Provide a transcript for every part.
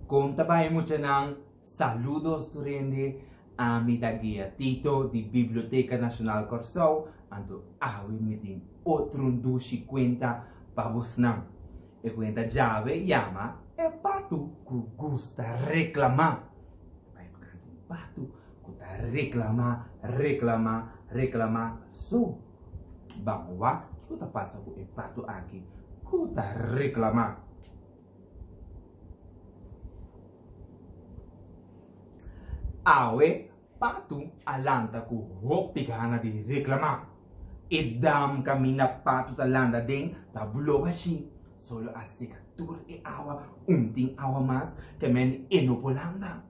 Conta bem muito não. Saludos durante a minha guia Tito de Biblioteca Nacional Corsol. Ando awi meeting outro dos 50 para você não. E quando chave chama é pato que gosta reclamar. Vai ficar um pato que reclamar. So, vamos lá. O que está passando com o pato aqui? Que está reclamar. Awe, pato alanta ku hop tigana di reclamar. E dam camina pato talanda den tabulo assim. Solo a secatura e awa unting awa mas que men enopolanda.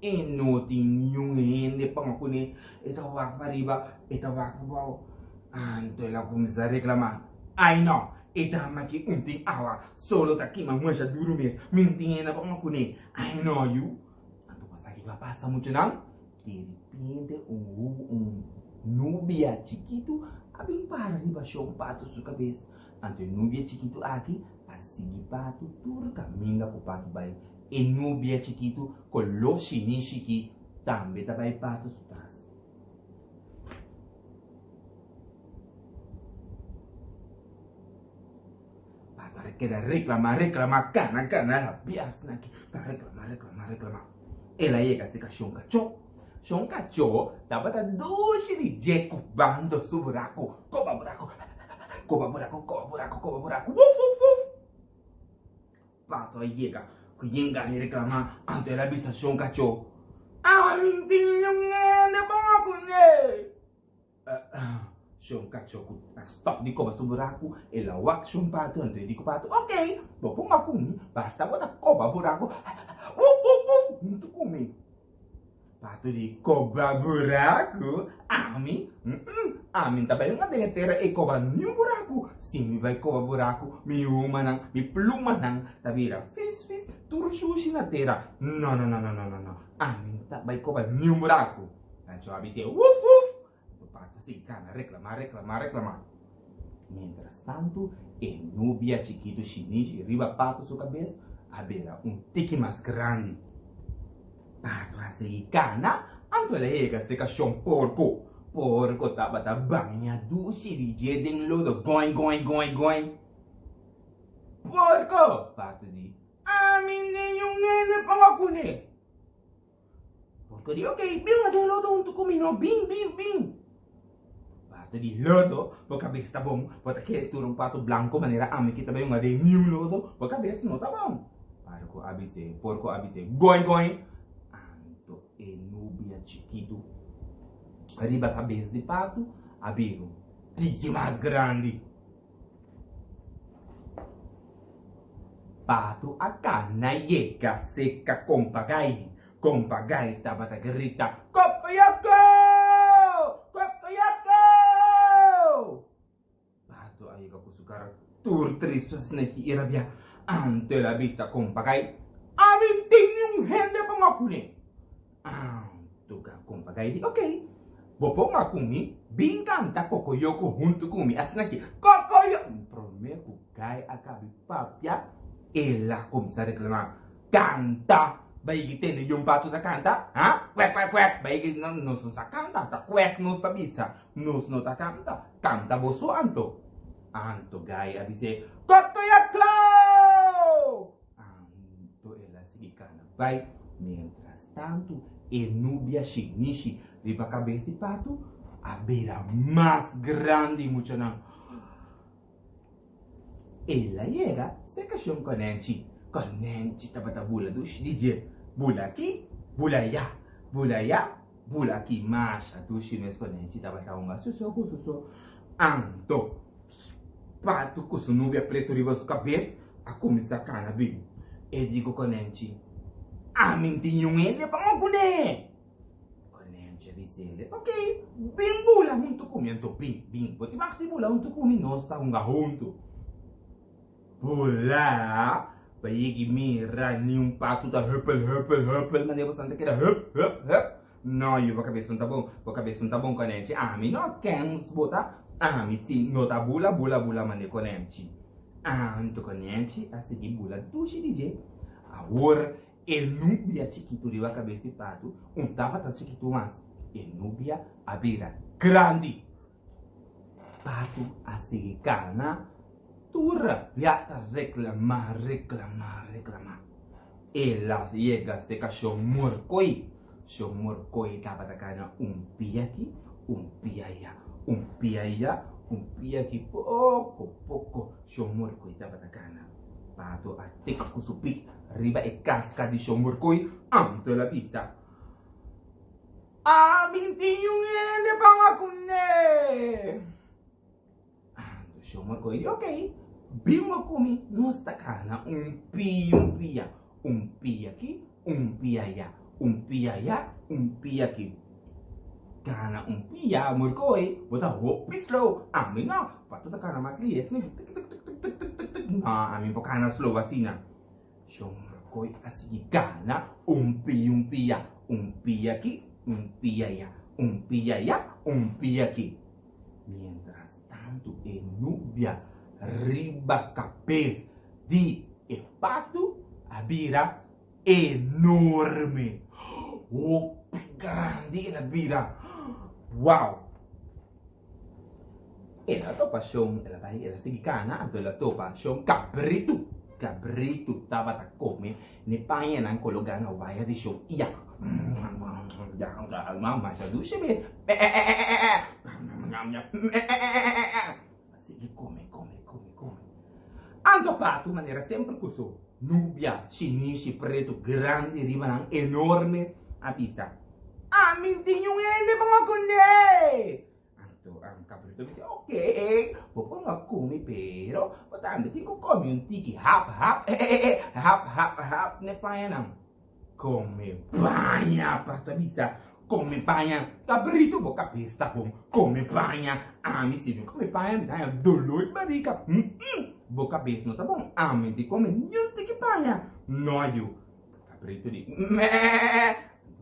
Enoting yung hindi pangakuni itawak pariba itawak baw. Anto la kumisa reclamar. Ai no, itama ki unting awa solo takima mwasha duro mes. Minting na pangakuni. I know you. Vai passar muito não? De repente, nubia chiquito abim para baixou um pato sua cabeça. Ante nubia chiquito aqui, a seguir pato, tudo caminha com o pato vai. E nubia chiquito, com lo chique, também tá vai pato sutas. Pato quer reclamar, cana, bias naqui, tá reclamar. Ela chega se cachorro cachorro. Chão cachorro, tava da doce de jeco bando su buraco. Coba buraco. Uf. Pato aí chega, que chega me reclamar, ante ela bisa chão cachorro. Ah, mentinho, né, bom né. Chão cachorro, stop de coba su buraco. Ela wak chão pato, ante digo pato, ok, vou pôr macum, basta botar coba buraco. Uf, muito comigo. Pato de cobra buraco? Amin? Amin, também não tem terra e cobra nenhum buraco. Sim, me vai cobra buraco, me uma não, me pluma não, tá vira, fiz, tudo sushi na terra. Não. Amin, tá vai cobra nenhum buraco. Então, a bicha, uf. O pato se cana, reclamar. Mientras tanto, el nubia chiquito chinês riba pato sua cabeça. Aveva un tique mais grande. Pato assim cana, anto ela chega se cachou um porco. Porco tava da banha do xirije den lodo goin. Porco! Pato di, nenhum ele pangakune. Porco di, ok, bim den lodo un tucumino, bim. Pato di lodo, po cabeça tá bom. Bota aquele tur um pato branco, maneira ame que também uma de nenhum lodo, po cabeça não tá bom. Porco abise, goin. Anto e nubia chiquito. Arriba a cabeça de pato, abrigo, tique mais grande. Pato a cana chega seca com pagai. Com pagai tava a grita, copiaco! Pato aí com o cara, tur triste assim que irabia. Ante la vista com pagai, amin um rende para macune. Tuga com pagai di, ok. Bopo macumi, bem canta cocoyoco junto comigo. Assim aqui, cocoyoco. Prometo que gai acabe papia. Ela começa a reclamar. Canta. Vai que tem um pato da canta? Quack. Vai que não se canta. Tá quack não está bisa. Não tá canta. Canta bosso anto. Anto gai avise, cocoyoco. Vai, mientras tanto, nubia chinichi riba a cabeça de pato, a beira mais grande muito não. Ela chega, se cachorro conente tava da bula do DJ, bula aqui, bula aqui, macha do chinês conente tava da uma susso, anto, pato com sua nubia preto riba sua cabeça, a começar a cana bem, e digo conente. Mintinho ele para magune. Conente bisele. Ok, bem bula junto comigo, bem. Pode mais de bula junto comigo, nós tá junto. Bula, vai que mira nenhum pato da hupel, mas eu sente que era hup. Não, eu vou cabeça não tá bom, conente. Mi não queremos botar. Mi sim, não tá bula, mane conente. Tu conente, a seguir bula do DJ. Agora E Nubia chiquito riba cabeça de pato, tabata chiquito mais. E Nubia abira grande. Pato a seguir cana, turra, viata reclamar. E las llega se cachó morcoi. Shon morcoi tabata cana pia aqui, pia allá, pia aqui, pouco. Shon morcoi tabata cana. Pato a teca com supi, riba e casca di shon morcoi, amto la pizza. Mintinho ele pangakune. Shon morcoi, ok. Bimo comi, nossa cana, pia aqui, pia allá, pia aqui. Cana pia, morcoi, bota roupa slow. Amin não, pato da cana mais lies, né? Não, amin po cana slow assim, né? Shon morcoi assim, cana, pia aqui, pia allá, pia aqui. Mientras tanto, Nubia riba cabeça de pato abira enorme. Grande ela bira. Wow. Ela topa shon, ela sigi cana, ela topa shon cabrito tava ta come, ne paia nan cologana vaia di shon. Ia. Mamma já duche mes. Sigi come. Anto pato maneira sempre così. Nubia, chinisi, preto, grande, ribanan, enorme, a pizza. Mintinho ele pangakune. Anto, cabrito dice, ok, popo non come pero, potendo ti come un tiki, hap, ne paia come paia, pasta pizza, come paia, cabrito, boca pesta, come paia, mi si come paia, mi dai dolore barriga, boca pesta, não tá bom? Mi ti come niente che paia, no aiuto, cabrito di,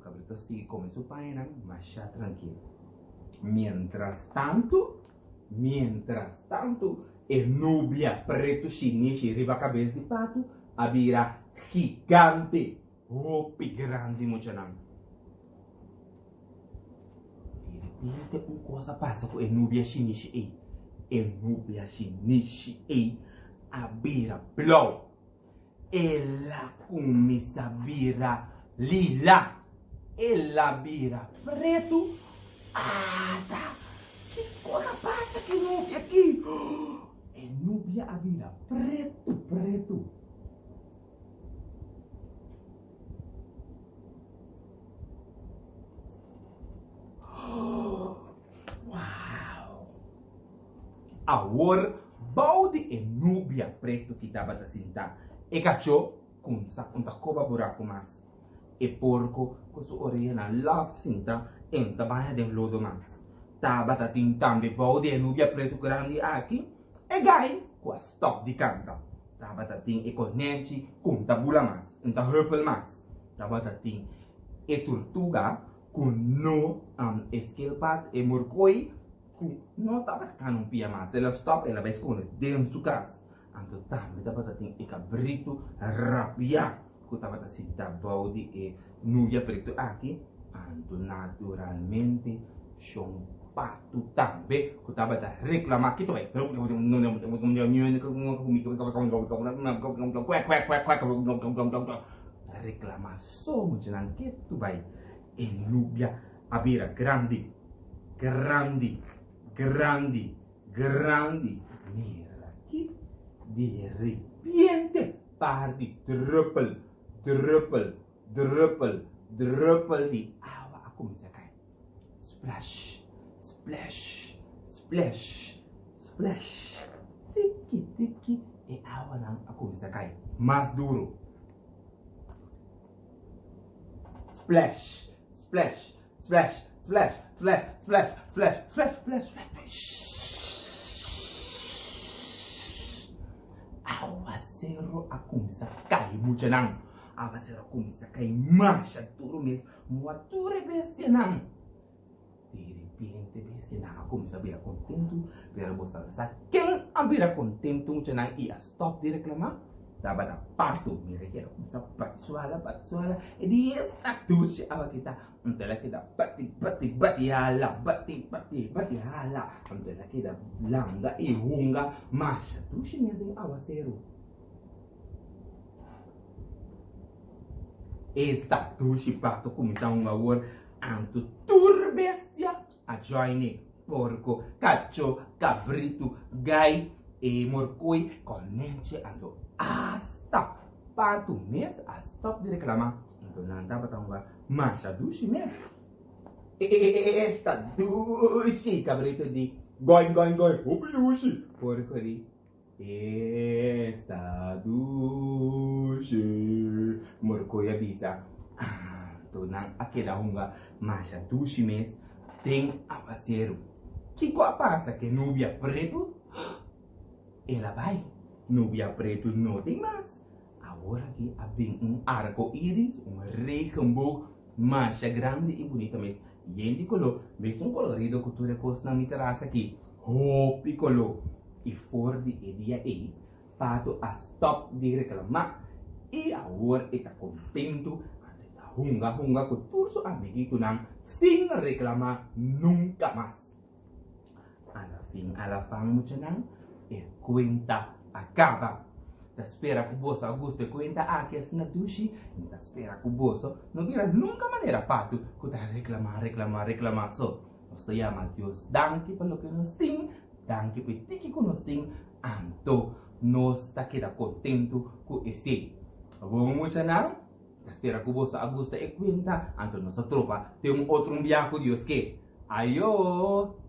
cabrito si come su paia, ma sta tranquilo. Mientras tanto, Nubia preto chinês riba cabeça de pato, abira gigante, grande muchanan. De repente, uma coisa passa com Nubia chinês abira blow. Ela começa a virar lila, ela vira preto. Tá. Que coisa passa que Nubia aqui? Nubia a vira preto. Uau! Agora, balde Nubia preto que estava a sentar. E cachorro com a cova buraco mais. E porco com sua orelha na lava cinta e trabalha de lodo mais. Tava tintando balde Nubia preto grande aqui. E gai com a stop de canta. Tava e conecte com tabula mais. E hupel mais. Tava e tortuga com no esquelpat e morcoi com no tava canon pia mais. Ela stop ela vai esconder dentro do casa. Anto também tava e cabrito rabia. Que tava sinta balde e Nubia preto aqui. Anto naturalmente chão pato também que tava a reclamar que tu vai reclamar só muito não que tu vai e Nubia abira grande mira aqui de repente parte druppel de água a começar a cair splash tiki e água não a começar a cair mais duro splash aguaceiro a começar a cair muito não aguaceiro a começar a cair marcha duro mesmo moatura bestia não de repente bestia não a começar a virar contento virar mostrar quem a virar contento muito não e a stop de reclamar Dapat a parto, mira que começa bate suala, e di status awa kita, untela kita bati hala, bati hala, untela kita langa e hunga, mas tushi mesmo awa zero. Status pato começa war, anto tur bestia, a joine, porco, caccio, cabrito, gai, e morcoi, conenche, ando stop. Pato mês, a stop de reclamar. Então não dá para uma mancha duche mês. Esta duche, cabrito de goi, opi duche. Porco de esta duche. Morcoi avisa. Então não, aquela hunga mancha duche mês tem abaceiro. Que coisa passa que nubia preto? Ela vai. Nubia preto não tem mais. Agora aqui tem arco-íris, regenboog, mancha grande e bonita mesmo. Gente color, mesmo colorido que tu recostas na minha terraça aqui. Hopi color. E for de dia aí, pato a stop de reclamar. E agora está contento. Está hunga com tudo seu amiguito não, sem reclamar nunca mais. A la fin, muito não, e conta acaba. Te espera que você goste conta que é na duche, te espera que você não vira nunca maneira pato que tá reclamar só. Nós te chama Deus, danke pelo que nos tem, danke por tudo que nos tem, anto nós tá queda contento com esse. Bom, muito não? Te espera que você goste e conta, anto nossa tropa tem outro viaje com Deus que. Ayo!